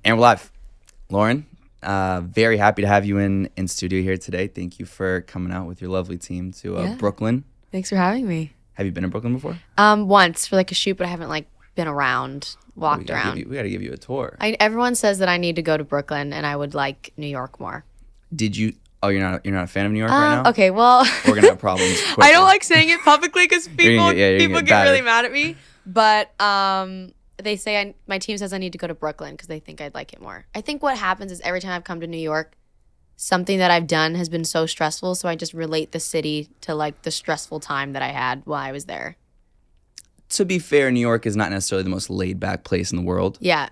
And we're live. Lauren, very happy to have you in studio here today. Thank you for coming out with your lovely team to Brooklyn. Thanks for having me. Have you been in Brooklyn before? Once for like a shoot, but I haven't like been around, walked around. We got to give you a tour. Everyone says that I need to go to Brooklyn, and I would like New York more. Did you? Oh, you're not a fan of New York right now? Okay, well, we're gonna have problems quickly. I don't like saying it publicly because people get really mad at me. But they say my team says I need to go to Brooklyn because they think I'd like it more. I think what happens is every time I've come to New York, something that I've done has been so stressful, so I just relate the city to like the stressful time that I had while I was there. To be fair, New York is not necessarily the most laid back place in the world. Yeah.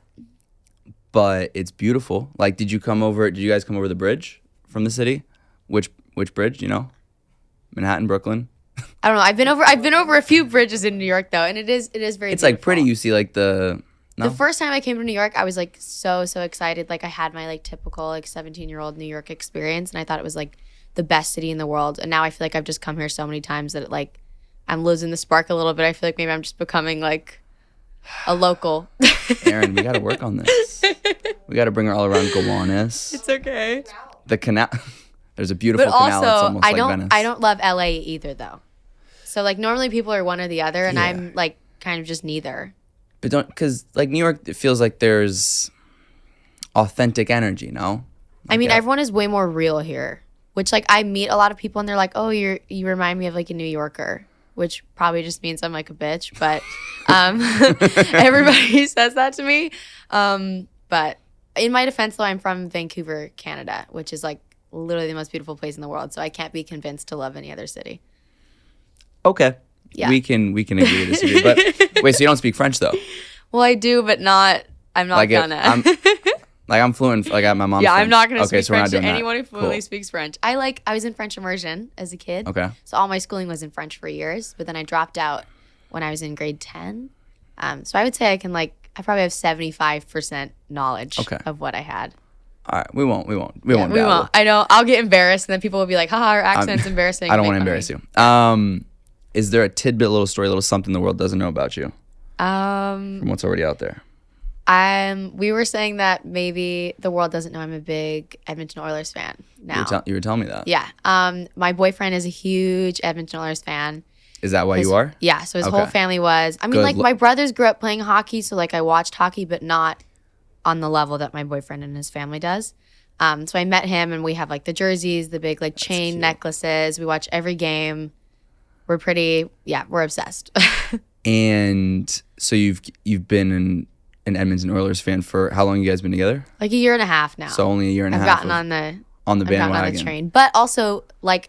But it's beautiful. Like, did you guys come over the bridge from the city? Which bridge, do you know? Manhattan, Brooklyn? I don't know. I've been over a few bridges in New York though, and it is very It's beautiful. like pretty. You see like the first time I came to New York, I was like so excited. Like I had my like typical like 17-year-old New York experience, and I thought it was like the best city in the world. And now I feel like I've just come here so many times that I'm losing the spark a little bit. I feel like maybe I'm just becoming like a local. Aaron, we got to work on this. We got to bring her all around Gowanus. It's okay. The canal. There's a beautiful canal. It's almost like Venice. I don't love LA either though. So like normally people are one or the other, and I'm like kind of just neither. But because like New York, it feels like there's authentic energy, no? I mean, everyone is way more real here, which like I meet a lot of people and they're like, oh, you remind me of like a New Yorker, which probably just means I'm like a bitch, but everybody says that to me. But in my defense though, I'm from Vancouver, Canada, which is like literally the most beautiful place in the world. So I can't be convinced to love any other city. Okay. Yeah. We can agree to disagree. But wait, so you don't speak French though? Well, I do, but I'm not gonna. I'm fluent. Like my mom's. Yeah, French. I'm not gonna speak so French to anyone who fluently speaks French. I was in French immersion as a kid. Okay. So all my schooling was in French for years, but then I dropped out when I was in grade 10. So I would say I probably have 75% knowledge of what I had. All right, we won't. I know. I'll get embarrassed, and then people will be like, "Haha, our accent's embarrassing." I don't want to embarrass you. Is there a tidbit, little story, little something the world doesn't know about you? From what's already out there. We were saying that maybe the world doesn't know I'm a big Edmonton Oilers fan now. You were telling me that. Yeah. My boyfriend is a huge Edmonton Oilers fan. Is that why you are? Yeah. So his whole family was. I mean, like my brothers grew up playing hockey, so like I watched hockey, but not on the level that my boyfriend and his family does. So I met him, and we have like the jerseys, the big like chain necklaces. We watch every game. We're obsessed. And so you've been an Edmonton Oilers fan for how long? You guys been together? Like a year and a half now. So only a year and a half. I've gotten on the bandwagon. On the train, but also like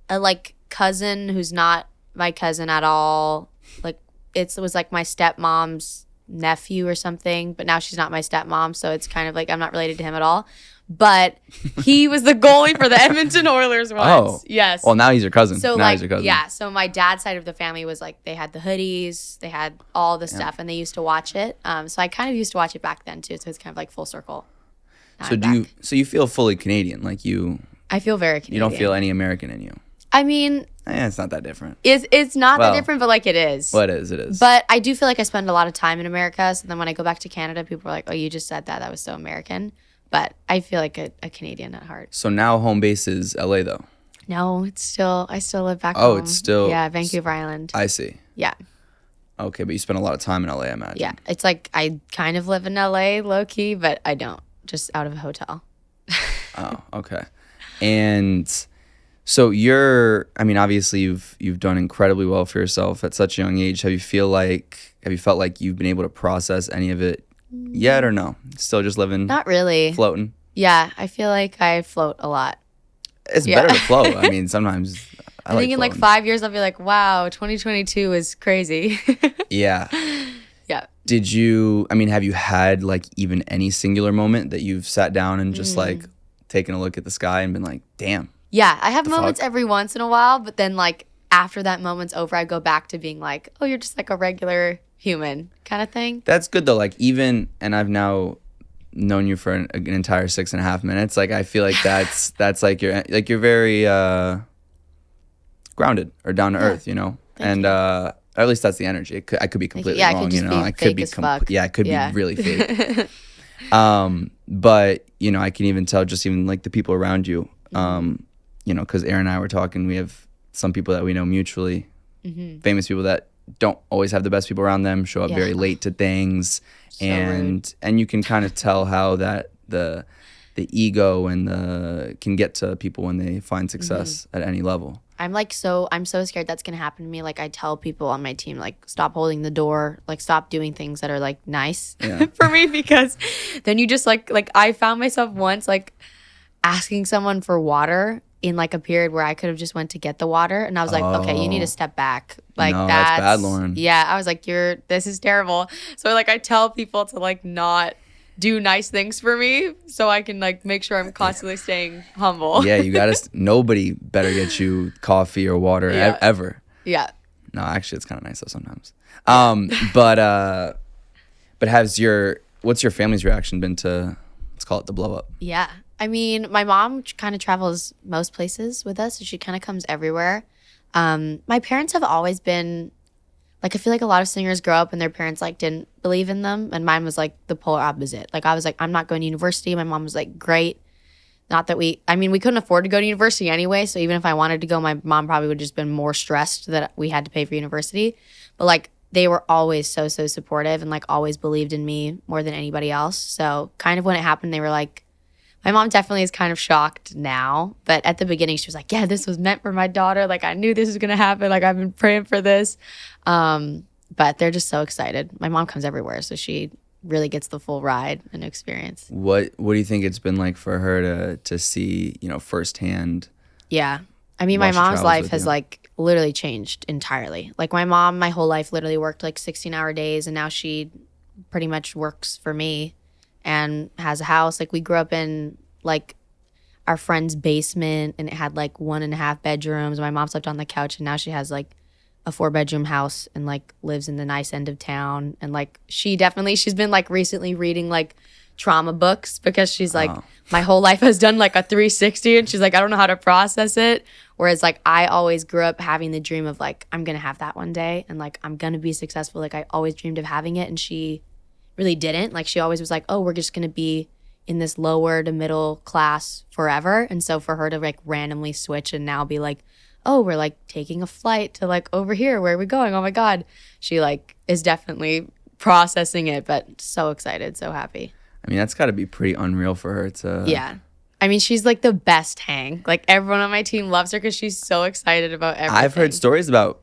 a cousin who's not my cousin at all. Like it was like my stepmom's nephew or something, but now she's not my stepmom, so it's kind of like I'm not related to him at all. But he was the goalie for the Edmonton Oilers once. Oh. Yes. Well, now he's your cousin. So he's your cousin. Yeah, so my dad's side of the family was like they had the hoodies, they had all the stuff, and they used to watch it. So I kind of used to watch it back then too, so it's kind of like full circle. Now So you feel fully Canadian, like you? I feel very Canadian. You don't feel any American in you? I mean, it's not that different. It's not that different, but like it is. Well, it is. But I do feel like I spend a lot of time in America. So then when I go back to Canada, people are like, "Oh, you just said that. That was so American." But I feel like a Canadian at heart. So now home base is LA though? No, I still live back home. Oh, it's still... Yeah, Vancouver Island. I see. Yeah. Okay, but you spend a lot of time in LA, I imagine. Yeah, it's like I kind of live in LA low key, but I don't. Just out of a hotel. Oh, okay. And so obviously you've done incredibly well for yourself at such a young age. Have you felt like you've been able to process any of it yet, or no? Still just living? Not really. Floating? Yeah, I feel like I float a lot. It's better to float. I mean, sometimes I think in like 5 years I'll be like, wow, 2022 is crazy. Yeah. Yeah. Have you had like even any singular moment that you've sat down and just like taken a look at the sky and been like, damn? Yeah, I have moments every once in a while, but then like after that moment's over, I go back to being like, oh, you're just like a regular human kind of thing. That's good though. Like and I've now known you for an entire 6.5 minutes. Like I feel like that's like you're very grounded or down to earth, you know. Thank you. At least that's the energy. I could be completely wrong, you know. I could be fuck. Yeah, I could be really fake. But you know, I can even tell just even like the people around you. You know, because Aaron and I were talking, we have some people that we know mutually, famous people that don't always have the best people around them, show up very late to things, So and you can kind of tell how that the ego and the can get to people when they find success at any level. I'm so scared that's gonna happen to me. Like I tell people on my team, like stop holding the door, like stop doing things that are like nice for me, because then you just like I found myself once like asking someone for water in like a period where I could have just went to get the water, and I was like, okay, you need to step back. Like No, that's bad, Lauren. Yeah, I was like, this is terrible. So like I tell people to like not do nice things for me so I can like make sure I'm constantly staying humble. Yeah, you gotta. Nobody better get you coffee or water ever. Yeah. No, actually, it's kind of nice though sometimes. But what's your family's reaction been to, let's call it the blow up? Yeah. I mean, my mom kind of travels most places with us, so she kind of comes everywhere. My parents have always been like, I feel like a lot of singers grow up and their parents like didn't believe in them, and mine was like the polar opposite. Like I was like, I'm not going to university. My mom was like, great. Not that we couldn't afford to go to university anyway, so even if I wanted to go, my mom probably would have just been more stressed that we had to pay for university. But like they were always so supportive and like always believed in me more than anybody else. So kind of when it happened, they were like, my mom definitely is kind of shocked now, but at the beginning she was like, yeah, this was meant for my daughter. Like I knew this was going to happen. Like I've been praying for this. But they're just so excited. My mom comes everywhere, so she really gets the full ride and experience. What do you think it's been like for her to see, you know, firsthand? Yeah. I mean, my mom's life has like literally changed entirely. Like my mom, my whole life literally worked like 16-hour days, and now she pretty much works for me and has a house. Like we grew up in like our friend's basement, and it had like 1.5 bedrooms. My mom slept on the couch, and now she has like a 4-bedroom house and like lives in the nice end of town. And like she's been like recently reading like trauma books, because she's like, my whole life has done like a 360, and she's like, I don't know how to process it. Whereas like I always grew up having the dream of like, I'm gonna have that one day, and like I'm gonna be successful. Like I always dreamed of having it, and she really didn't. Like she always was like, oh, we're just gonna be in this lower to middle class forever. And so for her to like randomly switch and now be like, oh, we're like taking a flight to like over here, where are we going? Oh my God. She like is definitely processing it, but so excited, so happy. I mean, that's got to be pretty unreal for her to. Yeah. I mean, she's like the best hang. Like everyone on my team loves her because she's so excited about everything. I've heard stories about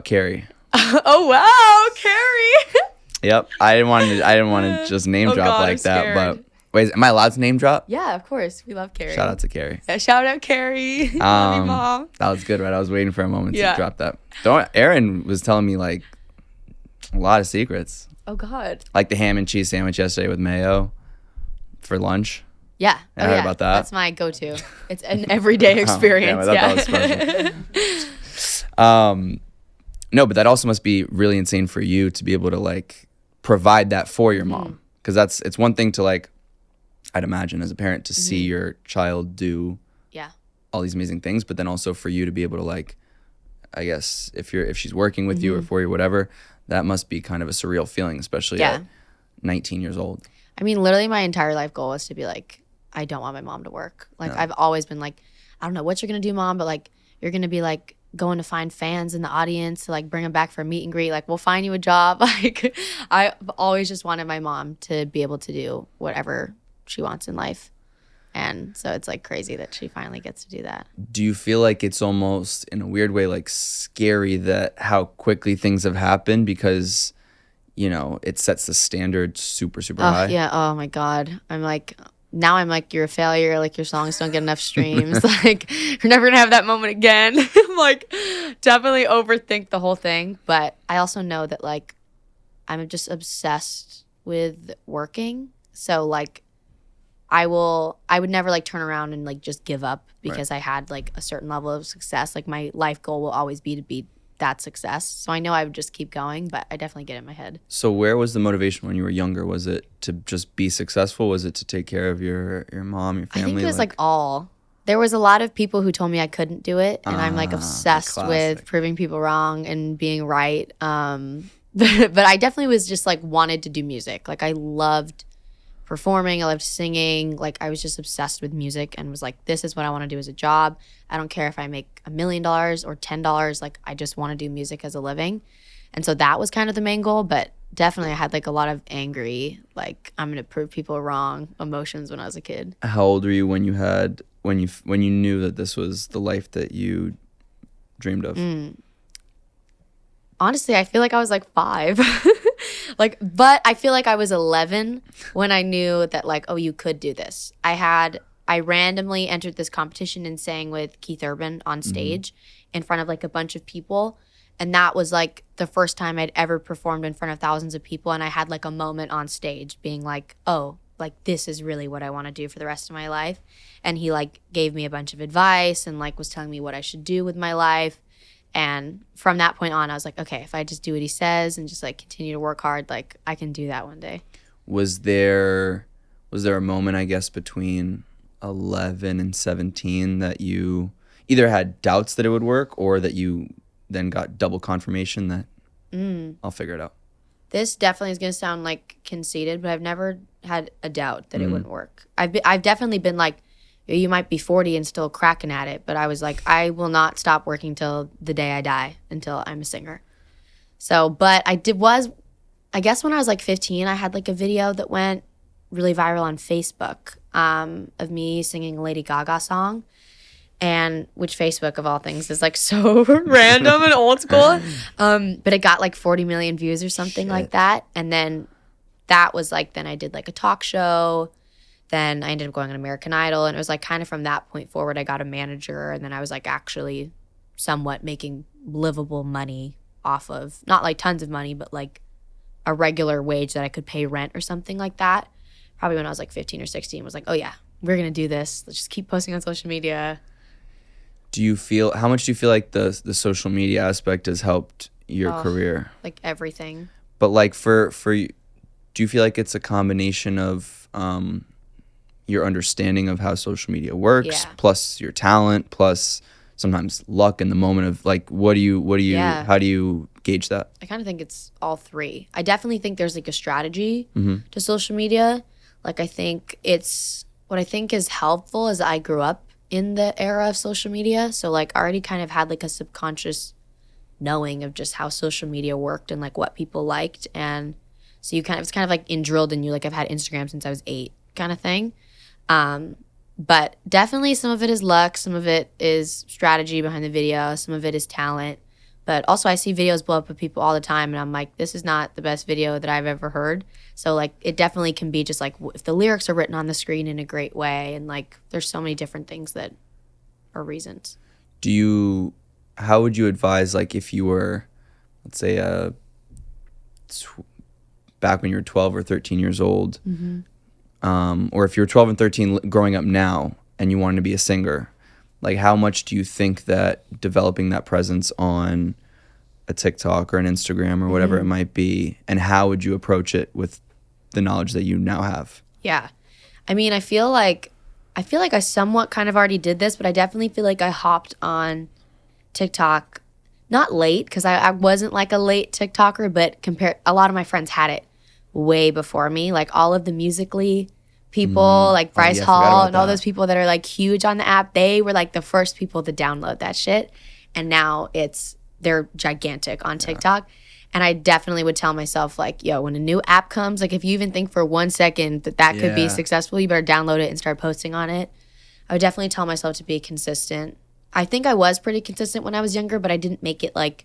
Carrie. Oh wow, Carrie. Yep. I didn't want to just name drop like that, but wait, am I allowed to name drop? Yeah, of course. We love Carrie. Shout out to Carrie. Yeah, shout out Carrie. Love you, Mom. That was good, right? I was waiting for a moment to drop that. Aaron was telling me like a lot of secrets. Oh God. Like the ham and cheese sandwich yesterday with mayo for lunch. Yeah. I heard about that. That's my go-to. It's an everyday experience. I thought that was special. No, but that also must be really insane for you to be able to like provide that for your mom, because it's one thing to like, I'd imagine as a parent to see your child do all these amazing things, but then also for you to be able to like, I guess if she's working with you or for you, whatever, that must be kind of a surreal feeling, especially at 19 years old. I mean, literally my entire life goal was to be like, I don't want my mom to work. Like I've always been like, I don't know what you're gonna do, Mom, but like you're gonna be like going to find fans in the audience to like bring them back for a meet and greet. Like we'll find you a job. Like I've always just wanted my mom to be able to do whatever she wants in life. And so it's like crazy that she finally gets to do that. Do you feel like it's almost in a weird way like scary that how quickly things have happened, because you know it sets the standard super high? Yeah. Oh my God. I'm like, you're a failure. Like your songs don't get enough streams. Like you're never gonna have that moment again. I'm like, definitely overthink the whole thing. But I also know that like I'm just obsessed with working. So like I would never like turn around and like just give up because I had like a certain level of success. Like my life goal will always be to be that success. So I know I would just keep going, but I definitely get in my head. So where was the motivation when you were younger? Was it to just be successful? Was it to take care of your mom, your family? I think it was like all. There was a lot of people who told me I couldn't do it, and I'm like obsessed with proving people wrong and being right. But I definitely was just like wanted to do music. Like I loved performing. I loved singing. Like, I was just obsessed with music and was like, this is what I want to do as a job. I don't care if I make $1 million or $10. Like, I just want to do music as a living. And so that was kind of the main goal. But definitely I had like a lot of angry, like, I'm going to prove people wrong emotions when I was a kid. How old were you when you knew that this was the life that you dreamed of? Honestly, I feel like I was like 5. But I feel like I was 11 when I knew that, like, oh, you could do this. I randomly entered this competition and sang with Keith Urban on stage in front of like a bunch of people. And that was like the first time I'd ever performed in front of thousands of people. And I had like a moment on stage being like, oh, like, this is really what I want to do for the rest of my life. And he like gave me a bunch of advice and like was telling me what I should do with my life. And from that point on, I was like, okay, if I just do what he says and just like continue to work hard, like, I can do that one day. Was there a moment, I guess, between 11 and 17 that you either had doubts that it would work or that you then got double confirmation that I'll figure it out? This definitely is going to sound like conceited, but I've never had a doubt that it wouldn't work. I've definitely been like, you might be 40 and still cracking at it, but I was like, I will not stop working till the day I die until I'm a singer. So, but I guess when I was like 15, I had like a video that went really viral on Facebook of me singing a Lady Gaga song. And which Facebook of all things is like so random and old school. But it got like 40 million views or something like that. And then that was like, then I did like a talk show. Then I ended up going on American Idol. And it was like kind of from that point forward, I got a manager. And then I was like actually somewhat making livable money off of, not like tons of money, but like a regular wage that I could pay rent or something like that. Probably when I was like 15 or 16, was like, oh yeah, we're going to do this. Let's just keep posting on social media. How much do you feel like the social media aspect has helped your career? Like everything. But like for you, do you feel like it's a combination of your understanding of how social media works, plus your talent, plus sometimes luck in the moment of like, how do you gauge that? I kind of think it's all three. I definitely think there's like a strategy to social media. Like what I think is helpful is I grew up in the era of social media. So like I already kind of had like a subconscious knowing of just how social media worked and like what people liked. And so it's kind of like drilled in you. Like I've had Instagram since I was 8 kind of thing. But definitely some of it is luck. Some of it is strategy behind the video. Some of it is talent. But also I see videos blow up with people all the time and I'm like, this is not the best video that I've ever heard. So like it definitely can be just like if the lyrics are written on the screen in a great way and like there's so many different things that are reasons. How would you advise like if you were, let's say back when you were 12 or 13 years old, or if you were 12 and 13 growing up now and you wanted to be a singer, like how much do you think that developing that presence on a TikTok or an Instagram or whatever it might be, and how would you approach it with the knowledge that you now have? Yeah. I mean, I feel like I somewhat kind of already did this, but I definitely feel like I hopped on TikTok, not late, because I wasn't like a late TikToker, but a lot of my friends had it way before me. Like all of the Musical.ly people, like Bryce Hall and all those people that are like huge on the app, they were like the first people to download that shit. And now they're gigantic on TikTok. And I definitely would tell myself like, yo, when a new app comes, like if you even think for 1 second that could be successful, you better download it and start posting on it. I would definitely tell myself to be consistent. I think I was pretty consistent when I was younger, but I didn't make it like,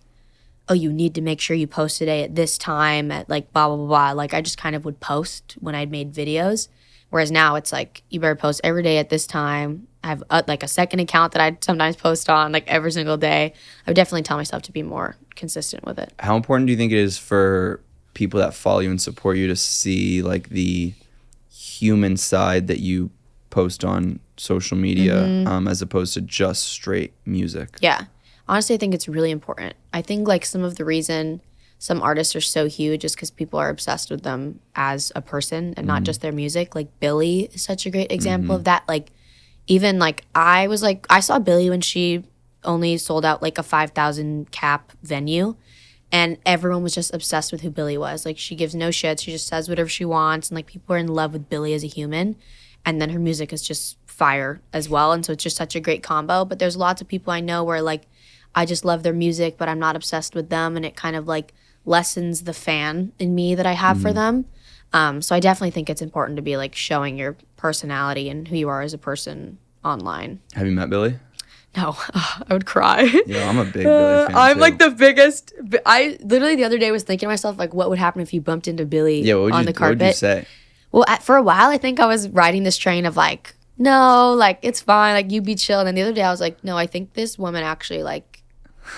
oh, you need to make sure you post today at this time at like blah, blah, blah, blah. Like I just kind of would post when I'd made videos. Whereas now it's like, you better post every day at this time. I have like a second account that I'd sometimes post on like every single day. I would definitely tell myself to be more consistent with it. How important do you think it is for people that follow you and support you to see like the human side that you post on social media as opposed to just straight music? Yeah. Honestly, I think it's really important. I think like some of the reason some artists are so huge is because people are obsessed with them as a person and not just their music. Like Billie is such a great example of that. Like even like I saw Billie when she only sold out like a 5,000 cap venue. And everyone was just obsessed with who Billie was. Like, she gives no shits. She just says whatever she wants. And, like, people are in love with Billie as a human. And then her music is just fire as well. And so it's just such a great combo. But there's lots of people I know where, like, I just love their music, but I'm not obsessed with them. And it kind of, like, lessens the fan in me that I have for them. So I definitely think it's important to be, like, showing your personality and who you are as a person online. Have you met Billie? No, I would cry. Yeah, I'm a big Billie fan I'm too. like the biggest. I literally the other day was thinking to myself, like, what would happen if you bumped into Billie on the carpet? What would you say? Well, for a while, I think I was riding this train of like, no, like, it's fine, like, you be chill. And then the other day I was like, no, I think this woman actually, like,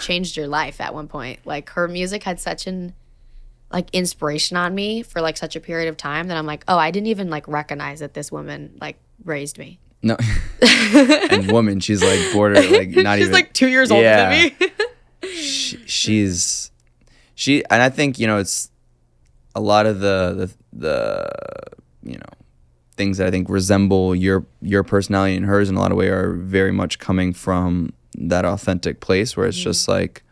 changed your life at one point. Like, her music had such an, like, inspiration on me for, like, such a period of time that I'm like, oh, I didn't even, like, recognize that this woman, like, raised me. No. And woman, she's like border, like not she's even. She's like 2 years older than me. she's and I think, you know, it's a lot of the you know, things that I think resemble your personality and hers in a lot of way are very much coming from that authentic place where it's just like,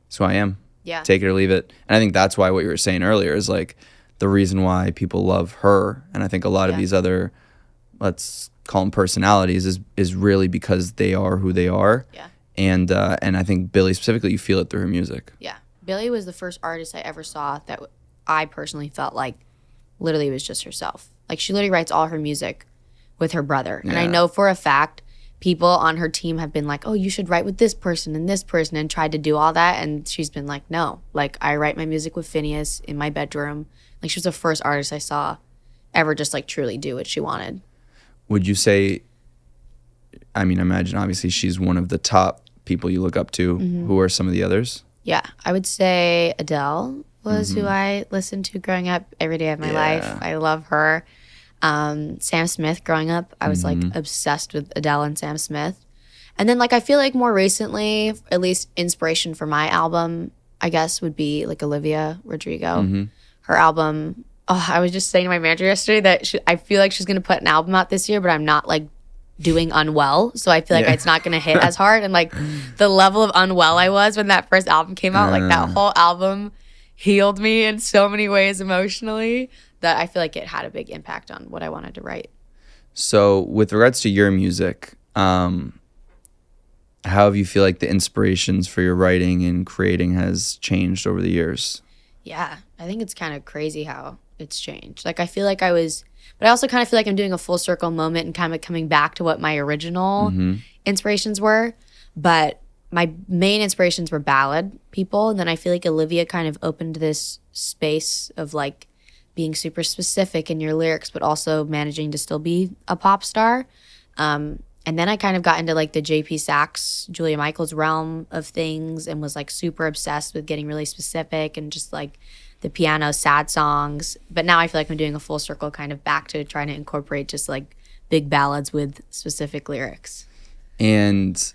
it's who I am. Yeah. Take it or leave it. And I think that's why what you were saying earlier is like the reason why people love her. And I think a lot of these other, let's call them personalities, is really because they are who they are. Yeah. And I think Billie specifically, you feel it through her music. Yeah. Billie was the first artist I ever saw that I personally felt like literally was just herself. Like, she literally writes all her music with her brother. And I know for a fact people on her team have been like, oh, you should write with this person and tried to do all that. And she's been like, no, like, I write my music with Phineas in my bedroom. Like, she was the first artist I saw ever just like truly do what she wanted. Would you say, I mean, I imagine obviously she's one of the top people you look up to. Who are some of the others? Yeah, I would say Adele was who I listened to growing up every day of my life. I love her. Sam Smith growing up, I was like obsessed with Adele and Sam Smith. And then, like, I feel like more recently, at least inspiration for my album, I guess, would be like Olivia Rodrigo. Her album, I was just saying to my manager yesterday that I feel like she's going to put an album out this year, but I'm not like doing Unwell. So I feel like it's not going to hit as hard. And like the level of unwell I was when that first album came out, like that whole album healed me in so many ways emotionally that I feel like it had a big impact on what I wanted to write. So with regards to your music, how have you feel like the inspirations for your writing and creating has changed over the years? Yeah, I think it's kind of crazy how it's changed. Like, I feel like but I also kind of feel like I'm doing a full circle moment and kind of coming back to what my original inspirations were. But my main inspirations were ballad people. And then I feel like Olivia kind of opened this space of like being super specific in your lyrics, but also managing to still be a pop star. And then I kind of got into like the JP Sachs, Julia Michaels realm of things and was like super obsessed with getting really specific and just like the piano sad songs. But now I feel like I'm doing a full circle kind of back to trying to incorporate just like big ballads with specific lyrics. And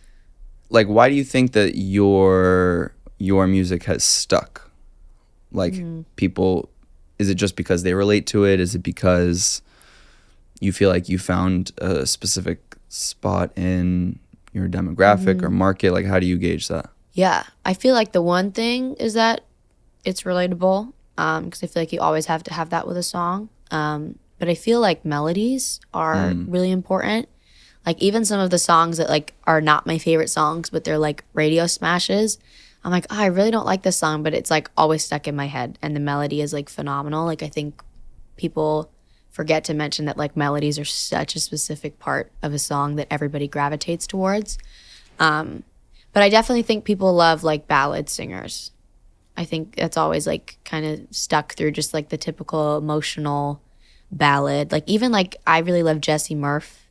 like, why do you think that your music has stuck? Like people, is it just because they relate to it? Is it because you feel like you found a specific spot in your demographic or market? Like, how do you gauge that? Yeah, I feel like the one thing is that it's relatable, because I feel like you always have to have that with a song. But I feel like melodies are really important. Like, even some of the songs that like are not my favorite songs, but they're like radio smashes, I'm like, oh, I really don't like this song, but it's like always stuck in my head, and the melody is like phenomenal. Like, I think people forget to mention that like melodies are such a specific part of a song that everybody gravitates towards. But I definitely think people love like ballad singers. I think that's always like kind of stuck through just like the typical emotional ballad. Like, even like I really love Jessie Murph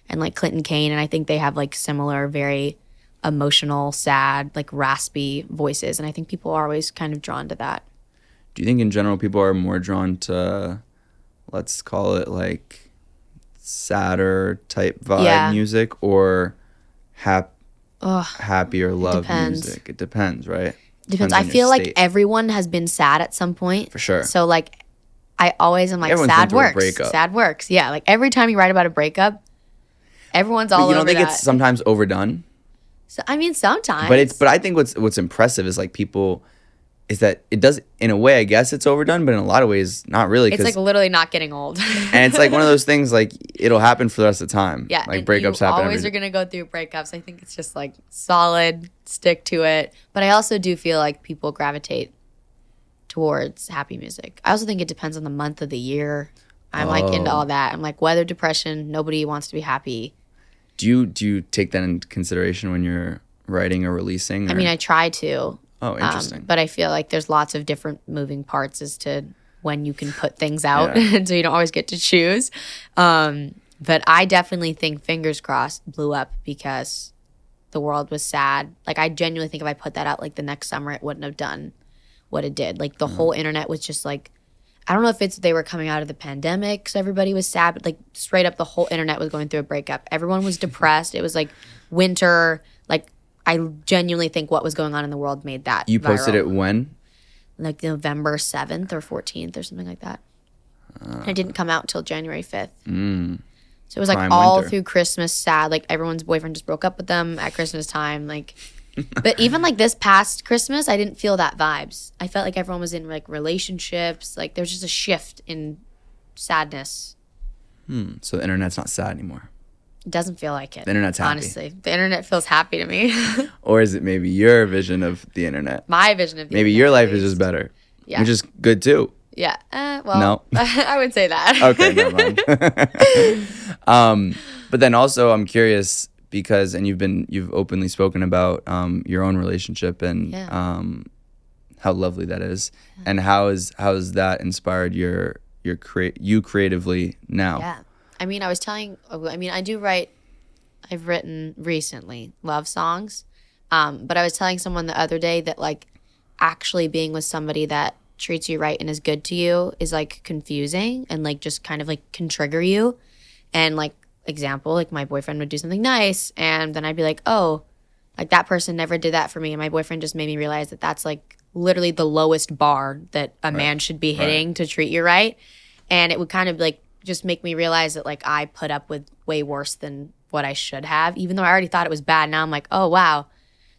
and like Clinton Kane, and I think they have like similar, very emotional, sad, like raspy voices, and I think people are always kind of drawn to that. Do you think in general people are more drawn to, let's call it like sadder type vibe music, or happier love music? It depends, right? Depends. I feel like everyone has been sad at some point. For sure. So like I always am like, everyone's sad works. Sad works. Yeah. Like, every time you write about a breakup, everyone's all over that. You don't think it's sometimes overdone? So, I mean, sometimes. But I think what's impressive is like people is that it does, in a way, I guess it's overdone, but in a lot of ways, not really. It's like literally not getting old. And it's like one of those things, like, it'll happen for the rest of the time. Yeah. Like, breakups happen. Always are going to go through breakups. I think it's just like solid, stick to it. But I also do feel like people gravitate towards happy music. I also think it depends on the month of the year. I'm like into all that. I'm like weather, depression, nobody wants to be happy. Do you take that into consideration when you're writing or releasing? Or? I mean, I try to. Oh, interesting. But I feel like there's lots of different moving parts as to when you can put things out, and so you don't always get to choose. But I definitely think Fingers Crossed blew up because the world was sad. Like, I genuinely think if I put that out like the next summer, it wouldn't have done what it did. Like, the whole internet was just like, I don't know if it's they were coming out of the pandemic, so everybody was sad, but like straight up the whole internet was going through a breakup. Everyone was depressed. It was like winter. Like, I genuinely think what was going on in the world made that You posted viral. it when? Like November 7th or 14th or something like that. And it didn't come out until January 5th. So it was like Prime all winter. through Christmas sad. Like, everyone's boyfriend just broke up with them at Christmas time. Like, but even like this past Christmas, I didn't feel that vibes. I felt like everyone was in like relationships. Like, there's just a shift in sadness. So the internet's not sad anymore. It doesn't feel like it. The internet's happy. Honestly, the internet feels happy to me. Or is it maybe your vision of the internet? My vision of the Maybe internet, your at life is least. just better. Yeah. Which is good too. Yeah. Well, No. I would say that. Okay, never mind. But then also I'm curious because, and you've openly spoken about your own relationship and how lovely that is, and how has that inspired you creatively now? Yeah. I mean, I do write. I've written recently love songs, but I was telling someone the other day that like actually being with somebody that treats you right and is good to you is like confusing and like just kind of like can trigger you. And like example, like my boyfriend would do something nice and then I'd be like, oh, like that person never did that for me. And my boyfriend just made me realize that that's like literally the lowest bar that a man should be hitting to treat you right. And it would kind of like just make me realize that like I put up with way worse than what I should have, even though I already thought it was bad. Now I'm like, oh, wow,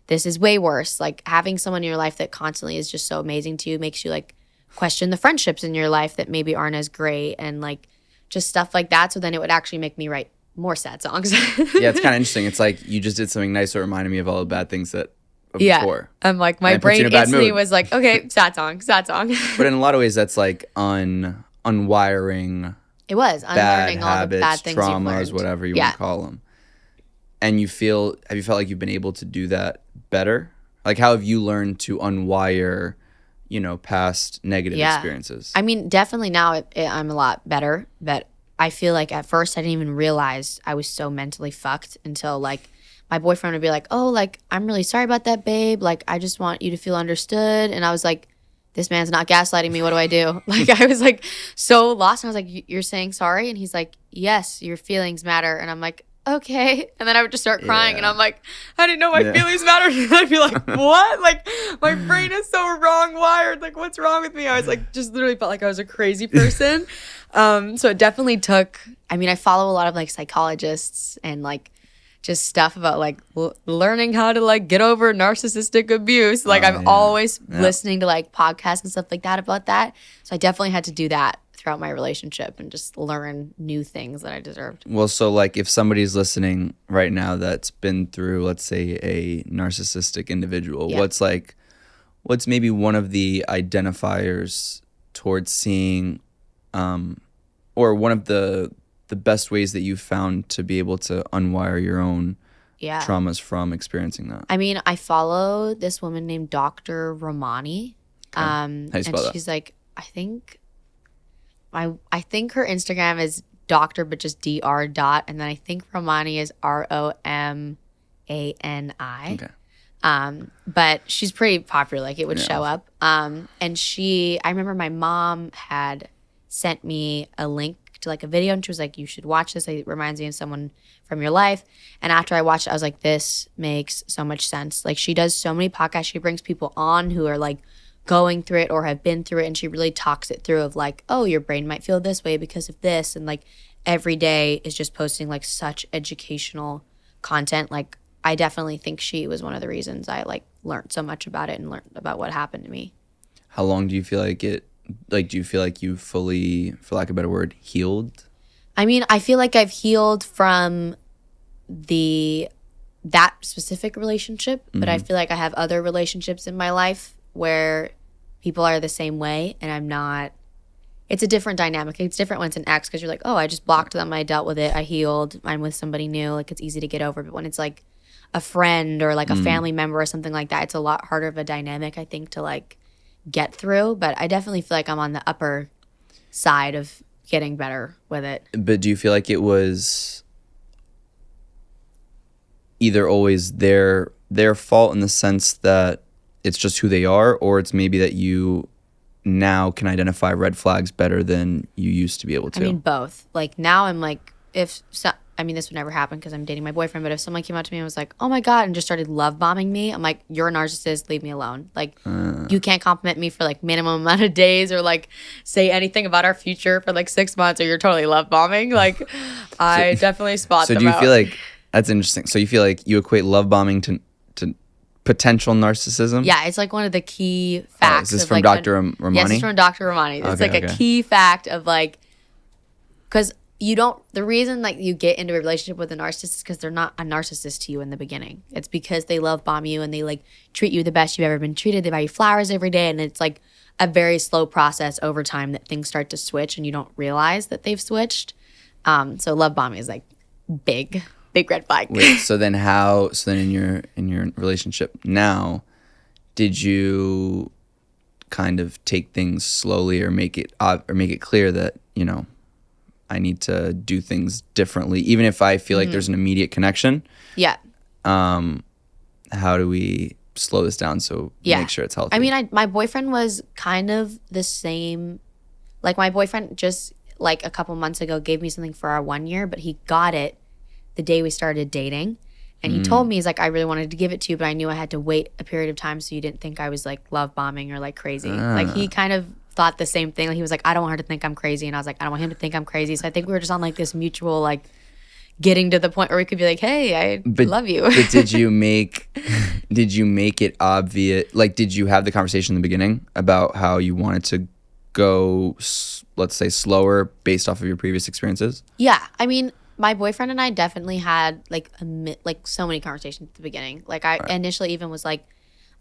this is way worse. Like having someone in your life that constantly is just so amazing to you makes you like question the friendships in your life that maybe aren't as great and like just stuff like that. So then it would actually make me write more sad songs. Yeah, it's kind of interesting. It's like you just did something nice that reminded me of all the bad things that before. I'm like, my brain instantly was like, okay, sad song. But in a lot of ways, that's like unwiring. It was bad unlearning all habits, the bad things you've traumas, learned. whatever you want to call them. And have you felt like you've been able to do that better? Like, how have you learned to unwire, past negative experiences? I mean, definitely now I'm a lot better, but I feel like at first I didn't even realize I was so mentally fucked until like my boyfriend would be like, oh, like, I'm really sorry about that, babe. Like, I just want you to feel understood. And I was like, this man's not gaslighting me. What do I do? Like, I was like so lost. And I was like, you're saying sorry? And he's like, yes, your feelings matter. And I'm like, okay. And then I would just start crying. And I'm like, I didn't know my feelings mattered. And I'd be like, what? Like, my brain is so wrong wired. Like, what's wrong with me? I was like, just literally felt like I was a crazy person. So it definitely took, I follow a lot of like psychologists and like just stuff about like learning how to like get over narcissistic abuse. Like I'm always listening to like podcasts and stuff like that about that. So I definitely had to do that throughout my relationship and just learn new things that I deserved. Well, so like if somebody's listening right now that's been through, let's say, a narcissistic individual, what's maybe one of the identifiers towards seeing, or one of the best ways that you've found to be able to unwire your own traumas from experiencing that? I follow this woman named Dr. Romani. Okay. How do you spell that? She's like, I think her Instagram is doctor, but just DR dot. And then I think Romani is ROMANI. Okay. But she's pretty popular. Like it would show up. And I remember my mom had sent me a link to like a video and she was like, you should watch this. It reminds me of someone from your life. And after I watched it, I was like, this makes so much sense. Like she does so many podcasts. She brings people on who are like going through it or have been through it. And she really talks it through of like, oh, your brain might feel this way because of this. And like every day is just posting like such educational content. Like I definitely think she was one of the reasons I like learned so much about it and learned about what happened to me. How long do you feel like it, like, do you feel like you fully, for lack of a better word, healed? I mean, I feel like I've healed from that specific relationship, but I feel like I have other relationships in my life where people are the same way and I'm not. It's a different dynamic. It's different when it's an ex because you're like, oh, I just blocked them. I dealt with it. I healed. I'm with somebody new. Like, it's easy to get over. But when it's like a friend or like a family member or something like that, it's a lot harder of a dynamic, I think, to like get through. But I definitely feel like I'm on the upper side of getting better with it. But do you feel like it was either always their fault in the sense that it's just who they are, or it's maybe that you now can identify red flags better than you used to be able to? I mean, both. Like, now I'm like, this would never happen because I'm dating my boyfriend, but if someone came up to me and was like, oh my God, and just started love bombing me, I'm like, you're a narcissist, leave me alone. Like, you can't compliment me for like minimum amount of days or like say anything about our future for like 6 months or you're totally love bombing. Like, I definitely spot them out. So do you feel like, that's interesting. So you feel like you equate love bombing to potential narcissism? Yeah, it's like one of the key facts. Is this from Dr. Romani? Yes, it's from Dr. Romani. It's like a key fact of like, because the reason like you get into a relationship with a narcissist is because they're not a narcissist to you in the beginning. It's because they love bomb you and they like treat you the best you've ever been treated. They buy you flowers every day, and it's like a very slow process over time that things start to switch and you don't realize that they've switched. So love bombing is like big red flag. Wait, so then in your relationship now, did you kind of take things slowly or make it clear that, you know, I need to do things differently, even if I feel like there's an immediate connection? Yeah. How do we slow this down so make sure it's healthy? I mean, my boyfriend was kind of the same. Like, my boyfriend just like a couple months ago gave me something for our 1 year, but he got it the day we started dating. And he told me, he's like, I really wanted to give it to you, but I knew I had to wait a period of time so you didn't think I was like love bombing or like crazy. Like, he kind of thought the same thing. Like, he was like, I don't want her to think I'm crazy. And I was like, I don't want him to think I'm crazy. So I think we were just on like this mutual, like, getting to the point where we could be like, hey, I love you. But did you make it obvious? Like, did you have the conversation in the beginning about how you wanted to go, let's say, slower based off of your previous experiences? Yeah. I mean, my boyfriend and I definitely had like so many conversations at the beginning. Like, I initially even was like,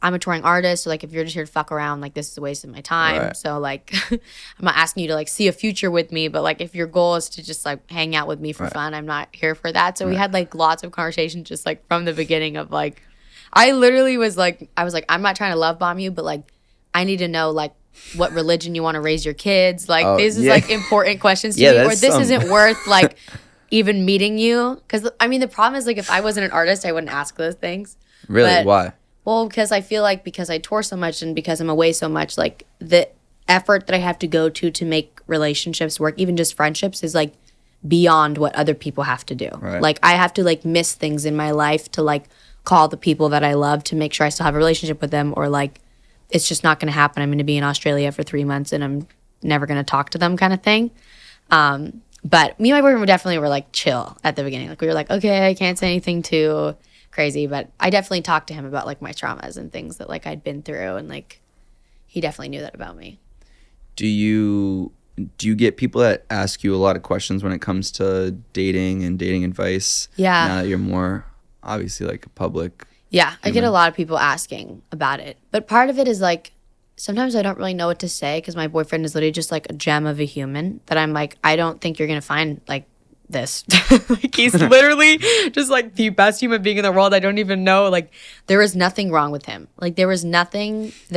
I'm a touring artist, so like if you're just here to fuck around, like this is a waste of my time. Right. So like I'm not asking you to like see a future with me, but like if your goal is to just like hang out with me for fun, I'm not here for that. So we had like lots of conversations just like from the beginning of like, I literally was like, I'm not trying to love bomb you, but like I need to know like what religion you want to raise your kids. Like this is like important questions to me, or this isn't worth like even meeting you. Because I mean, the problem is like if I wasn't an artist, I wouldn't ask those things. Really? But, why? Well, because I feel like because I tour so much and because I'm away so much, like the effort that I have to go to make relationships work, even just friendships, is like beyond what other people have to do. Right. Like I have to like miss things in my life to like call the people that I love to make sure I still have a relationship with them, or like it's just not going to happen. I'm going to be in Australia for 3 months and I'm never going to talk to them kind of thing. But me and my boyfriend definitely were like chill at the beginning. Like we were like, okay, I can't say anything too crazy, but I definitely talked to him about like my traumas and things that like I'd been through, and like he definitely knew that about me. Do you get people that ask you a lot of questions when it comes to dating and dating advice? Yeah. Now that you're more obviously like a public. Yeah, I get a lot of people asking about it, but part of it is like sometimes I don't really know what to say because my boyfriend is literally just like a gem of a human that I'm like, I don't think you're gonna find like this. Like he's literally just like the best human being in the world. I don't even know, like there was nothing wrong with him. Like there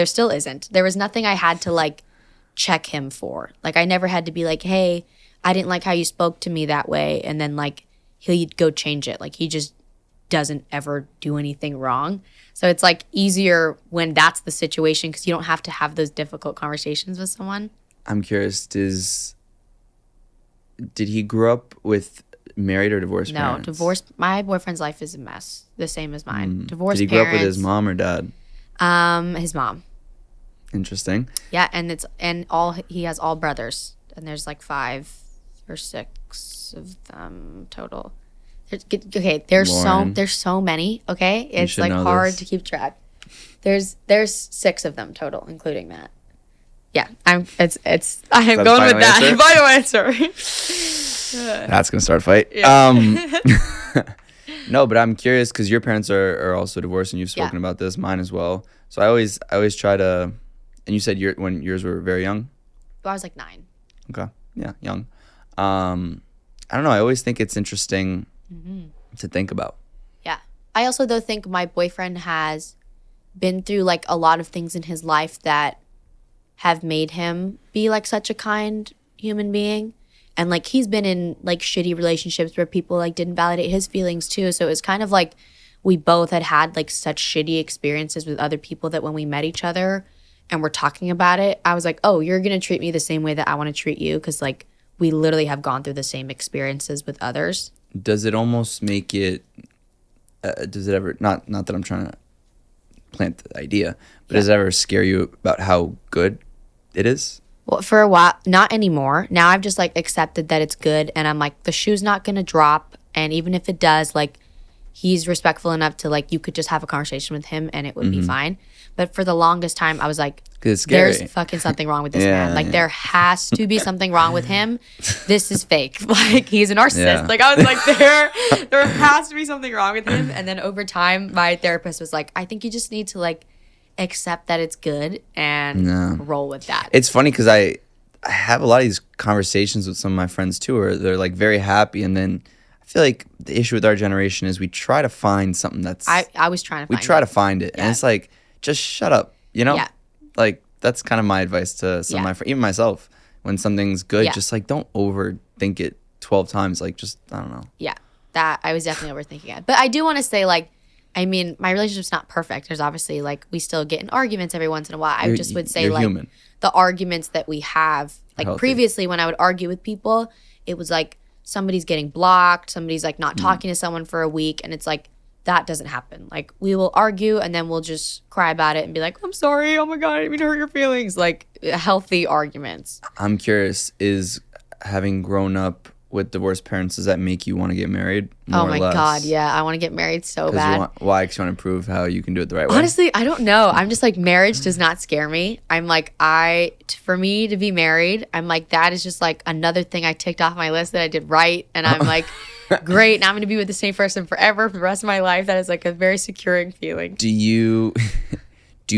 still isn't. There was nothing I had to like check him for. Like I never had to be like, hey, I didn't like how you spoke to me that way, and then like he'd go change it. Like he just doesn't ever do anything wrong. So it's like easier when that's the situation because you don't have to have those difficult conversations with someone. I'm curious, did he grow up with married or divorced parents? No, divorced. My boyfriend's life is a mess, the same as mine. Divorced parents. Did he grow up with his mom or dad? His mom. Interesting. Yeah, he has all brothers, and there's like 5 or 6 of them total. There's so many. Okay, it's like hard to keep track. There's 6 of them total, including Matt. Yeah, I'm going with that. Final answer. That's gonna start a fight. Yeah. No, but I'm curious because your parents are also divorced, and you've spoken about this. Mine as well. So I always try to. And you said when yours were very young. Well, I was like 9. Okay. Yeah, young. I don't know. I always think it's interesting to think about. Yeah. I also though think my boyfriend has been through like a lot of things in his life that have made him be like such a kind human being. And like he's been in like shitty relationships where people like didn't validate his feelings too. So it was kind of like we both had like such shitty experiences with other people that when we met each other and we're talking about it, I was like, oh, you're going to treat me the same way that I want to treat you. Because like we literally have gone through the same experiences with others. Does it almost make it, does it ever, not that I'm trying to plant the idea, but does it ever scare you about how good it is? Well, for a while, not anymore. Now I've just like accepted that it's good, and I'm like, the shoe's not gonna drop, and even if it does, like, he's respectful enough to like, you could just have a conversation with him and it would be fine. But for the longest time, I was like, there's fucking something wrong with this man. Like, there has to be something wrong with him. This is fake. Like, he's a narcissist. Yeah. Like, I was like, there has to be something wrong with him. And then over time, my therapist was like, I think you just need to like accept that it's good and roll with that. It's funny because I have a lot of these conversations with some of my friends too, where they're like very happy, and then I feel like the issue with our generation is we try to find something that's I was trying to find we try to find it, and it's like, just shut up, you know? Yeah. Like, that's kind of my advice to some of my friends, even myself. When something's good, just like don't overthink it 12 times. Like, just, I don't know. Yeah, that I was definitely overthinking it. But I do want to say, like, I mean, my relationship's not perfect. There's obviously like we still get in arguments every once in a while. I just would say like human. The arguments that we have, like healthy. Previously when I would argue with people, it was like somebody's getting blocked, somebody's like not talking to someone for a week, and it's like that doesn't happen. Like we will argue and then we'll just cry about it and be like, I'm sorry, oh my God, I didn't mean to hurt your feelings. Like healthy arguments. I'm curious, is having grown up with divorced parents, does that make you want to get married more or less? Oh my God, yeah. I want to get married so bad. Why? Because you want to prove how you can do it the right way? Honestly, I don't know. I'm just like, marriage does not scare me. I'm like, for me to be married, I'm like, that is just like another thing I ticked off my list that I did right. And I'm like, great, now I'm going to be with the same person forever for the rest of my life. That is like a very securing feeling. Do you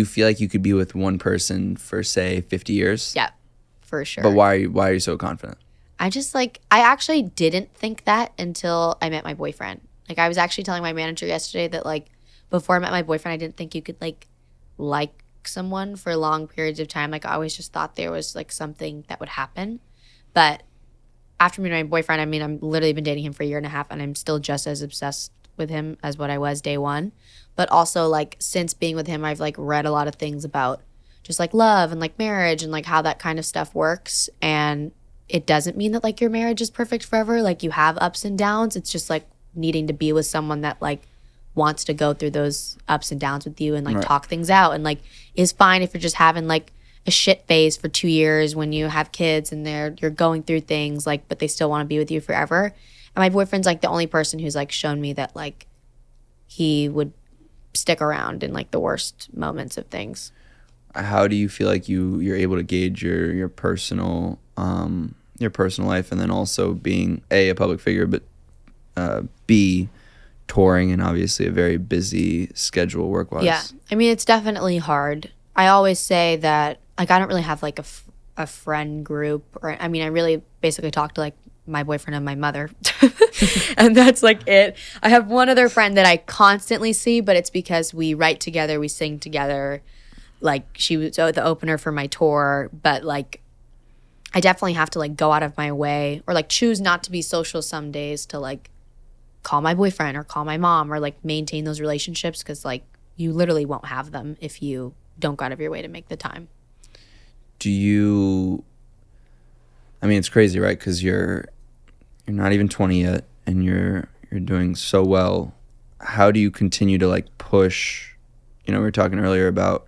feel like you could be with one person for, say, 50 years? Yeah, for sure. But why are you so confident? I actually didn't think that until I met my boyfriend. Like, I was actually telling my manager yesterday that, like, before I met my boyfriend, I didn't think you could, like someone for long periods of time. Like, I always just thought there was, like, something that would happen. But after meeting my boyfriend, I mean, I've literally been dating him for a year and a half, and I'm still just as obsessed with him as what I was day one. But also, like, since being with him, I've, like, read a lot of things about just, like, love and, like, marriage and, like, how that kind of stuff works. And it doesn't mean that like your marriage is perfect forever. Like you have ups and downs. It's just like needing to be with someone that like wants to go through those ups and downs with you and like talk things out, and like is fine if you're just having like a shit phase for 2 years when you have kids and you're going through things, like, but they still want to be with you forever. And my boyfriend's like the only person who's like shown me that like he would stick around in like the worst moments of things. How do you feel like you're able to gauge your personal life, and then also being a public figure, but B, touring and obviously a very busy schedule work-wise? Yeah, I mean, it's definitely hard. I always say that like I don't really have like a friend group, or I mean, I really basically talk to like my boyfriend and my mother, and that's like it. I have one other friend that I constantly see, but it's because we write together, we sing together. Like she was the opener for my tour, but like I definitely have to like go out of my way or like choose not to be social some days to like call my boyfriend or call my mom or like maintain those relationships, because like you literally won't have them if you don't go out of your way to make the time. I mean, it's crazy, right? Because you're not even 20 yet, and you're doing so well. How do you continue to like push? You know, we were talking earlier about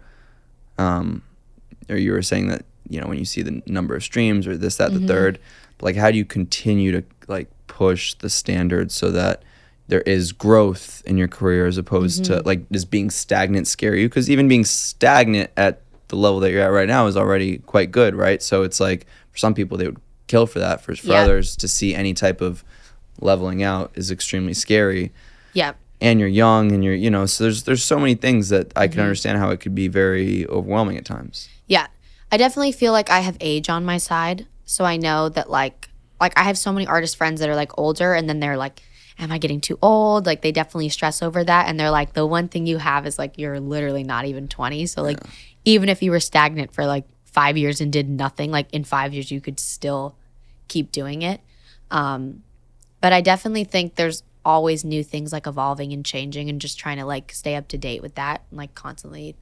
or you were saying that, you know, when you see the number of streams or this, that, the third, but like how do you continue to like push the standards so that there is growth in your career as opposed to like, does being stagnant scare you? Because even being stagnant at the level that you're at right now is already quite good, right? So it's like for some people they would kill for that. For others to see any type of leveling out is extremely scary. Yeah. And you're young and you're, so there's so many things that I can understand how it could be very overwhelming at times. Yeah. I definitely feel like I have age on my side. So I know that like I have so many artist friends that are like older, and then they're like, am I getting too old? Like they definitely stress over that. And they're like, the one thing you have is like, you're literally not even 20. So like, even if you were stagnant for like 5 years and did nothing, like in 5 years, you could still keep doing it. But I definitely think there's always new things like evolving and changing, and just trying to like stay up to date with that, and like constantly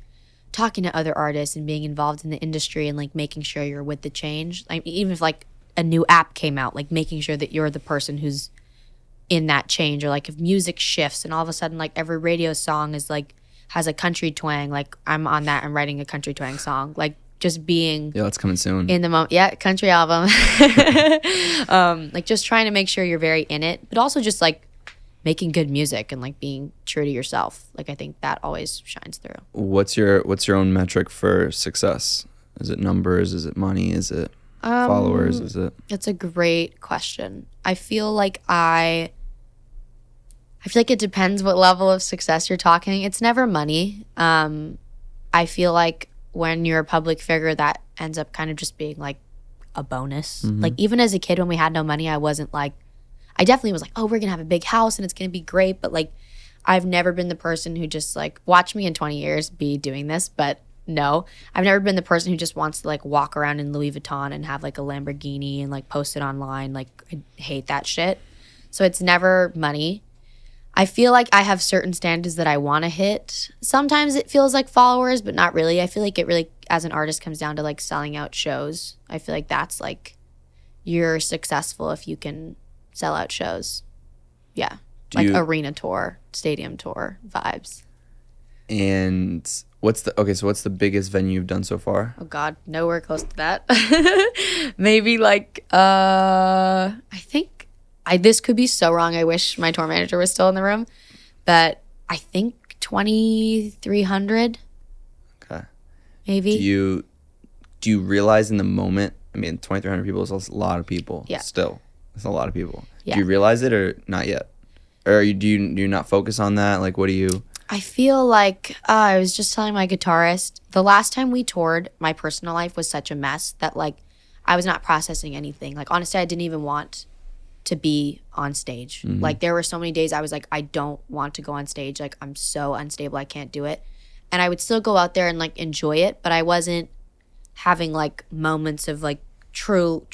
talking to other artists and being involved in the industry, and like making sure you're with the change. Like even if like a new app came out, like making sure that you're the person who's in that change. Or like if music shifts and all of a sudden like every radio song is like has a country twang, like I'm on that and writing a country twang song, like just being it's coming soon in the moment. Yeah, country album. Like just trying to make sure you're very in it, but also just like making good music and like being true to yourself. Like I think that always shines through. What's your own metric for success? Is it numbers? Is it money? Is it followers? Is it? That's a great question. I feel like it depends what level of success you're talking. It's never money. I feel like when you're a public figure, that ends up kind of just being like a bonus. Like even as a kid, when we had no money, I definitely was like, oh, we're gonna have a big house and it's gonna be great. But like, I've never been the person who just like, watch me in 20 years be doing this. But no, I've never been the person who just wants to like walk around in Louis Vuitton and have like a Lamborghini and like post it online. Like I hate that shit. So it's never money. I feel like I have certain standards that I want to hit. Sometimes it feels like followers, but not really. I feel like it really, as an artist, comes down to like selling out shows. I feel like that's like, you're successful if you can sell out shows. Yeah. Arena tour, stadium tour vibes. And what's the biggest venue you've done so far? Oh God, nowhere close to that. Maybe like, I think, this could be so wrong. I wish my tour manager was still in the room, but I think 2,300. Okay. Maybe. Do you realize in the moment? I mean, 2,300 people is a lot of people. Yeah. Still, it's a lot of people. Yeah. Do you realize it or not yet? Or do you not focus on that? Like, what do you? I feel like I was just telling my guitarist, the last time we toured, my personal life was such a mess that like I was not processing anything. Like honestly, I didn't even want to be on stage. Like there were so many days I was like, I don't want to go on stage. Like I'm so unstable, I can't do it. And I would still go out there and like enjoy it, but I wasn't having like moments of like true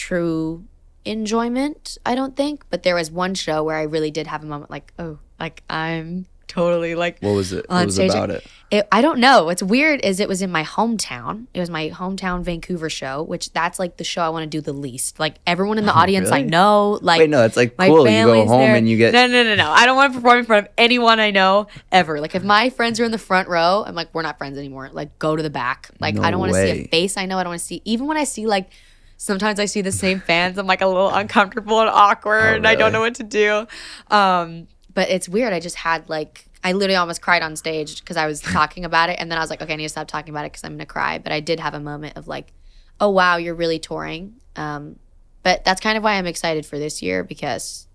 enjoyment, I don't think. But there was one show where I really did have a moment like, oh, like I'm totally like, what was it? What was about it? I don't know. What's weird is it was in my hometown. It was my hometown Vancouver show, which that's like the show I want to do the least. Like everyone in the audience, really? I know. Like wait, no, it's like cool. You go home there. and you get no. I don't want to perform in front of anyone I know ever. Like if my friends are in the front row, I'm like, we're not friends anymore. Like go to the back. Like no I don't want to see way. a face I know. I don't want to see. Even when I see like, sometimes I see the same fans, I'm like a little uncomfortable and awkward. Oh, And I don't really? know what to do. But it's weird. I just had like, I literally almost cried on stage because I was talking about it. And then I was like, okay, I need to stop talking about it because I'm going to cry. But I did have a moment of like, oh, wow, you're really touring. But that's kind of why I'm excited for this year, because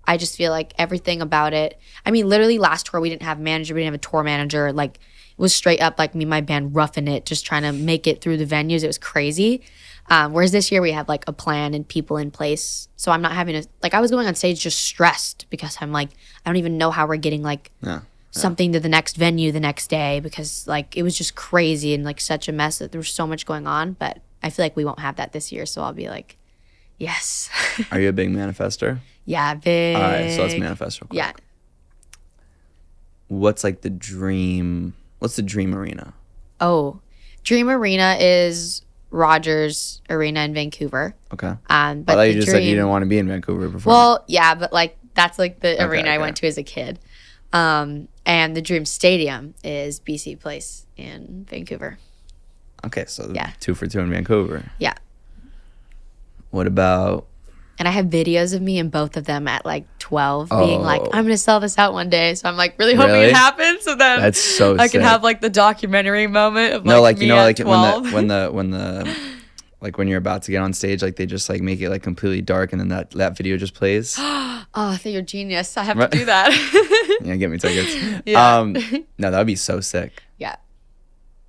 I just feel like everything about it. I mean, literally last tour, we didn't have a manager. We didn't have a tour manager. Like it was straight up like me and my band roughing it, just trying to make it through the venues. It was crazy. Whereas this year we have like a plan and people in place. So I'm not having to, like I was going on stage just stressed because I'm like, I don't even know how we're getting like something to the next venue the next day, because like it was just crazy and like such a mess that there was so much going on. But I feel like we won't have that this year. So I'll be like, yes. Are you a big manifester? Yeah, big. All right, so let's manifest real quick. Yeah. What's like the dream? What's the dream arena? Oh, dream arena is Rogers Arena in Vancouver. Okay. But I thought you just said you didn't want to be in Vancouver before. Well, yeah, but like that's like the arena I went to as a kid. And the dream stadium is BC Place in Vancouver. Okay, so yeah. 2 for 2 in Vancouver. Yeah. What about And I have videos of me in both of them at like 12 being like, I'm going to sell this out one day. So I'm like really hoping it happens. So then that's so I can have like the documentary moment of me at 12. when the like when you're about to get on stage, like they just like make it like completely dark and then that video just plays. Oh, I think you're a genius. I have to do that. Yeah, get me tickets. Yeah. No, that would be so sick. Yeah.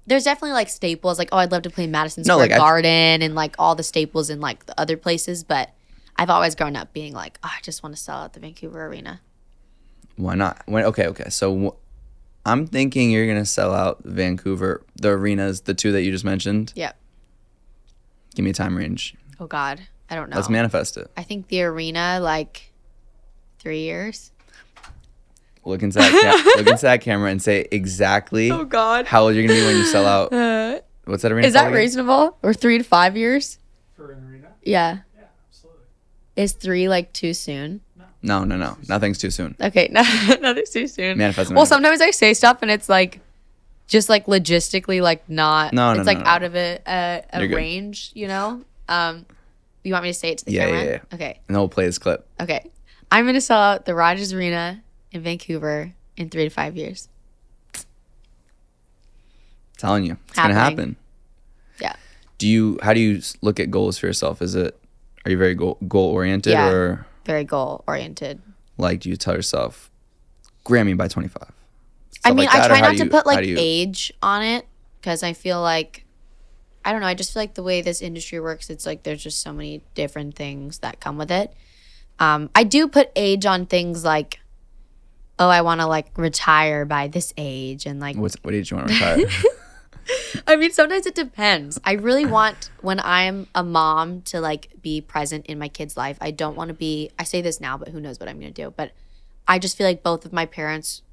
There's definitely like staples. Like, I'd love to play Madison Square Garden and like all the staples in like the other places. But I've always grown up being like, I just want to sell out the Vancouver arena. Why not? Okay. So I'm thinking you're going to sell out Vancouver, the arenas, the two that you just mentioned. Yep. Give me a time range. Oh, God. I don't know. Let's manifest it. I think the arena, like 3 years. Look into that camera and say exactly oh, God. how old you're going to be when you sell out. What's that arena? Is that reasonable? Or 3 to 5 years? For an arena? Yeah. Yeah, absolutely. Is 3 like too soon? No. Nothing's too soon. Okay, nothing's too soon. Manifest. Well, sometimes I say stuff and it's like, just like logistically, like not. It's like out of a range, you know. You want me to say it to the camera? Yeah. Okay. And then we'll play this clip. Okay, I'm gonna sell out the Rogers Arena in Vancouver in 3 to 5 years. Telling you, it's gonna happen. Yeah. How do you look at goals for yourself? Are you very goal oriented or very goal oriented? Like, do you tell yourself Grammy by 25? I mean, I try not to put like age on it because I feel like, I don't know, I just feel like the way this industry works, it's like there's just so many different things that come with it. I do put age on things like, oh, I want to like retire by this age and like. What age do you want to retire? I mean, sometimes it depends. I really want, when I'm a mom, to like be present in my kid's life. I don't want to be, I say this now, but who knows what I'm going to do. But I just feel like both of my parents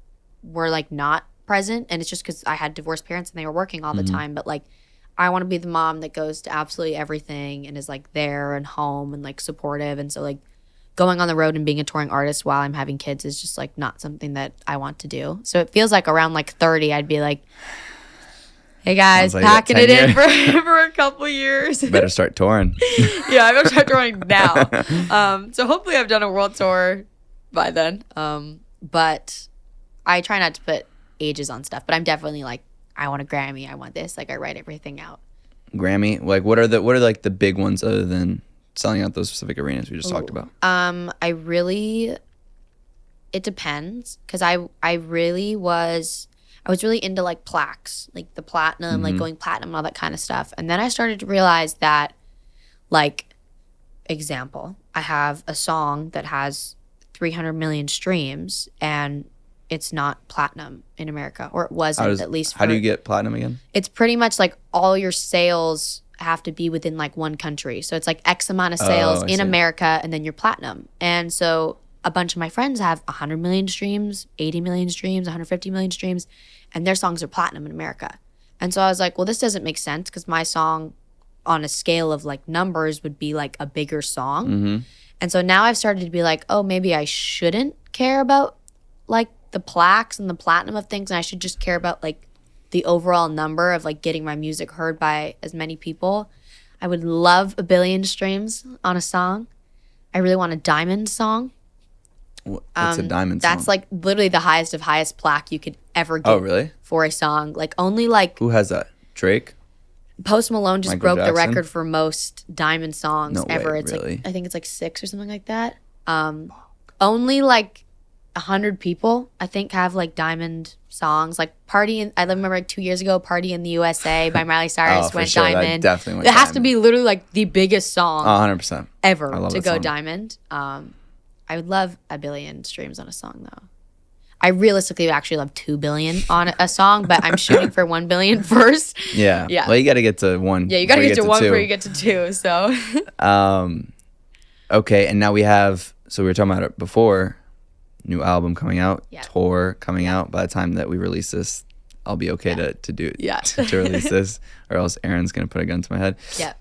were like not present, and it's just because I had divorced parents and they were working all the time. But like, I want to be the mom that goes to absolutely everything and is like there and home and like supportive. And so like going on the road and being a touring artist while I'm having kids is just like not something that I want to do. So it feels like around like 30, I'd be like, hey guys, like packing it in for a couple years. Better start touring. Yeah, I better start touring now. So hopefully I've done a world tour by then. But I try not to put ages on stuff. But I'm definitely like, I want a Grammy. I want this. Like, I write everything out. Grammy? Like, what are like the big ones other than selling out those specific arenas we just talked about? It depends, because I was really into like plaques, like the platinum, like going platinum and all that kind of stuff. And then I started to realize that, like, example, I have a song that has 300 million streams and it's not platinum in America, or it wasn't, at least. How do you get platinum again? It's pretty much like all your sales have to be within like one country. So it's like X amount of sales in America and then you're platinum. And so a bunch of my friends have 100 million streams, 80 million streams, 150 million streams, and their songs are platinum in America. And so I was like, well, this doesn't make sense, because my song on a scale of like numbers would be like a bigger song. And so now I've started to be like, oh, maybe I shouldn't care about like the plaques and the platinum of things, and I should just care about like the overall number of like getting my music heard by as many people. I would love 1 billion streams on a song. I really want a diamond song. What's a diamond song? That's like literally the highest of highest plaque you could ever get. Oh, really? For a song. Like only like... Who has that? Drake? Post Malone just Michael broke Jackson? the record for most diamond songs ever. Way, it's really? like, I think it's like 6 or something like that. Only like 100 people, I think, have like diamond songs. Like I remember like 2 years ago, Party in the USA by Miley Cyrus went diamond. That definitely went diamond. It has to be literally like the biggest song 100% ever to go diamond. I would love 1 billion streams on a song, though. I realistically actually love 2 billion on a song, but I'm shooting for 1 billion first. Yeah. Well, you got to get to 1. Yeah, you got to get to 1 before you get to 2. So. Okay, and now we have. So we were talking about it before. New album coming out, tour coming out. By the time that we release this, I'll be okay to do it. Yeah. To release this, or else Aaron's gonna put a gun to my head. Yeah.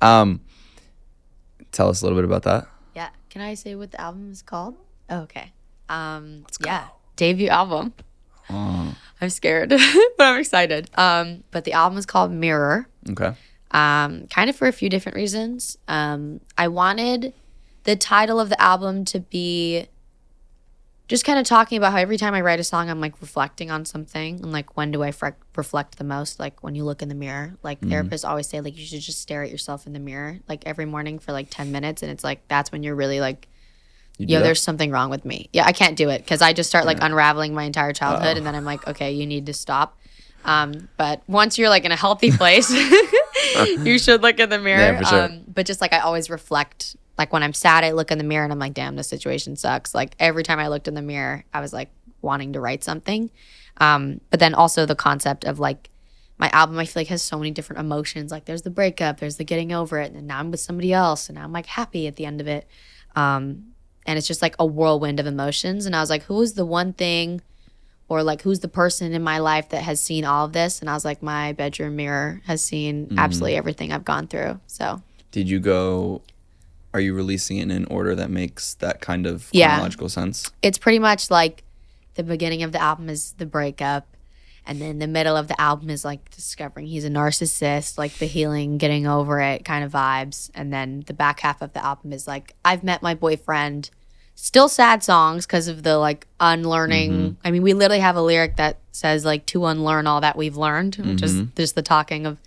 Tell us a little bit about that. Yeah. Can I say what the album is called? Oh, okay. Let's go. Yeah. Debut album. Oh. I'm scared, but I'm excited. But the album is called Mirror. Okay. Kind of for a few different reasons. I wanted the title of the album to be just kind of talking about how every time I write a song, I'm like reflecting on something. And like, when do I reflect the most? Like when you look in the mirror, like therapists always say, like, you should just stare at yourself in the mirror, like every morning for like 10 minutes. And it's like, that's when you're really like, there's something wrong with me. Yeah, I can't do it because I just start like unraveling my entire childhood. And then I'm like, okay, you need to stop. But once you're like in a healthy place, you should look in the mirror. Yeah, for sure. But just like I always reflect. Like when I'm sad, I look in the mirror and I'm like, damn, this situation sucks. Like every time I looked in the mirror, I was like wanting to write something. But then also the concept of like my album, I feel like has so many different emotions. Like there's the breakup, there's the getting over it, and now I'm with somebody else, and now I'm like happy at the end of it. And it's just like a whirlwind of emotions. And I was like, who's the one thing or like who's the person in my life that has seen all of this? And I was like, my bedroom mirror has seen absolutely everything I've gone through. So are you releasing it in an order that makes that kind of chronological sense? It's pretty much like the beginning of the album is the breakup, and then the middle of the album is like discovering he's a narcissist, like the healing, getting over it kind of vibes. And then the back half of the album is like, I've met my boyfriend. Still sad songs because of the like unlearning. I mean, we literally have a lyric that says like to unlearn all that we've learned, which is just the talking of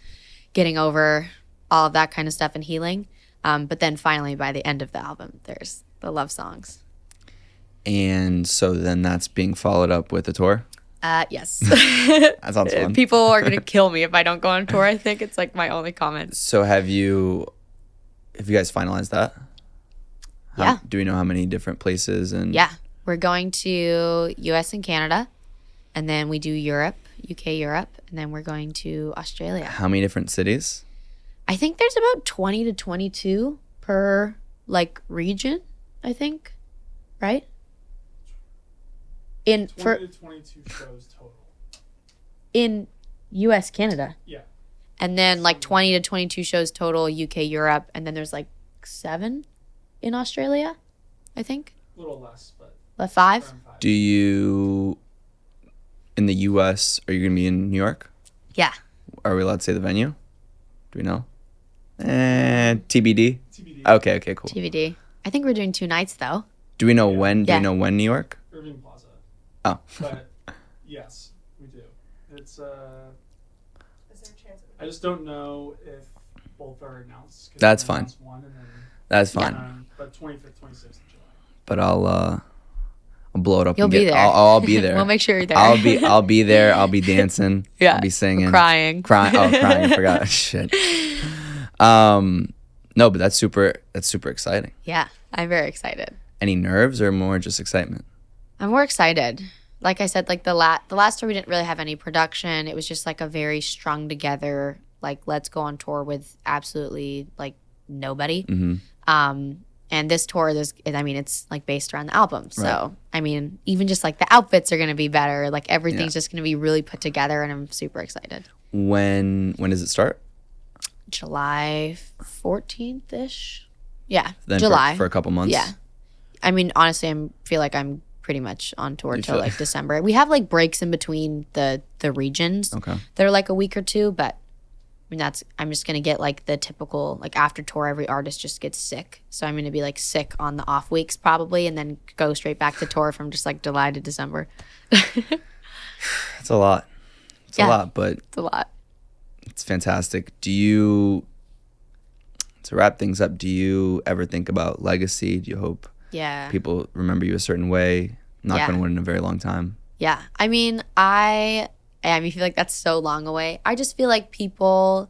getting over all of that kind of stuff and healing. But then finally, by the end of the album, there's the love songs. And so then that's being followed up with a tour? Yes. That sounds fun. People are going to kill me if I don't go on tour. I think it's like my only comment. So have you guys finalized that? Yeah. Do we know how many different places? And yeah. We're going to US and Canada, and then we do Europe, UK, Europe, and then we're going to Australia. How many different cities? I think there's about 20 to 22 per like region, I think, right? 20 to 22 shows total. In US, Canada. Yeah. And then like 20 to 22 shows total, UK, Europe, and then there's like 7 in Australia, I think. A little less, but. 5? Do you, in the US, are you going to be in New York? Yeah. Are we allowed to say the venue? Do we know? TBD? TBD. Okay, cool. TBD. I think we're doing 2 nights though. Do we know when? Do we know when New York? Irving Plaza. Oh. But yes, we do. It's Is there a chance? I just don't know if both are announced. That's fine. One and then, That's fine. but 25th, 26th of July. But I'll blow it up. You'll be there. I'll be there. We'll make sure you're there. I'll be there. I'll be dancing. Yeah. I'll be singing. Crying. Oh, crying. I forgot. Shit. No, but that's super exciting. Yeah, I'm very excited. Any nerves or more just excitement? I'm more excited. Like I said, like the last tour, we didn't really have any production. It was just like a very strung together, like let's go on tour with absolutely like nobody. And this tour, it's like based around the album. So, Right. I mean, even just like the outfits are going to be better. Like everything's just going to be really put together, and I'm super excited. When does it start? July 14th-ish. Yeah, Then July. for a couple months. Yeah. I mean, honestly, I feel like I'm pretty much on tour till like December. We have like breaks in between the regions. Okay. They're like a week or two, but I mean, I'm just going to get like the typical, like after tour, every artist just gets sick. So I'm going to be like sick on the off weeks probably, and then go straight back to tour from just like July to December. It's a lot. It's a lot, but it's a lot. It's fantastic. To wrap things up, do you ever think about legacy? Do you hope people remember you a certain way? Not going to win in a very long time. Yeah. I mean, I feel like that's so long away. I just feel like people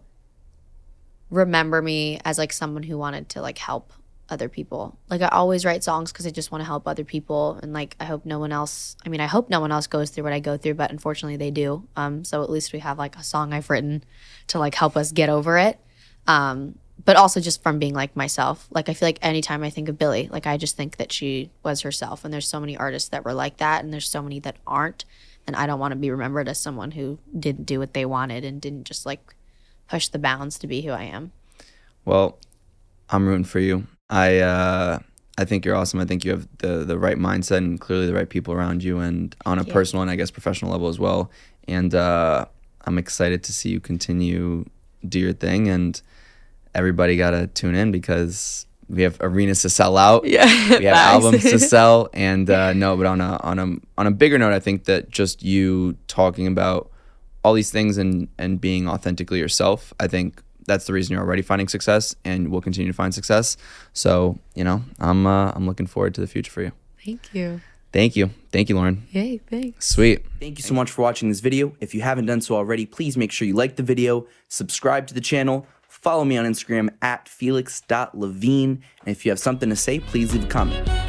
remember me as like someone who wanted to like help other people. Like I always write songs because I just want to help other people, and like I hope no one else goes through what I go through, but unfortunately they do. So at least we have like a song I've written to like help us get over it. But also just from being like myself. Like I feel like anytime I think of Billie, like I just think that she was herself, and there's so many artists that were like that, and there's so many that aren't. And I don't want to be remembered as someone who didn't do what they wanted and didn't just like push the bounds to be who I am. Well, I'm rooting for you. I think you're awesome. I think you have the right mindset and clearly the right people around you, and on a personal and I guess professional level as well. And I'm excited to see you continue do your thing, and everybody got to tune in because we have arenas to sell out. Yeah, we have albums to sell, and no, but on a bigger note, I think that just you talking about all these things and being authentically yourself, I think that's the reason you're already finding success and will continue to find success. So, you know, I'm looking forward to the future for you. Thank you. Thank you, Lauren. Yay, thanks. Sweet. Thank you so much for watching this video. If you haven't done so already, please make sure you like the video, subscribe to the channel, follow me on Instagram at felix.levine, and if you have something to say, please leave a comment.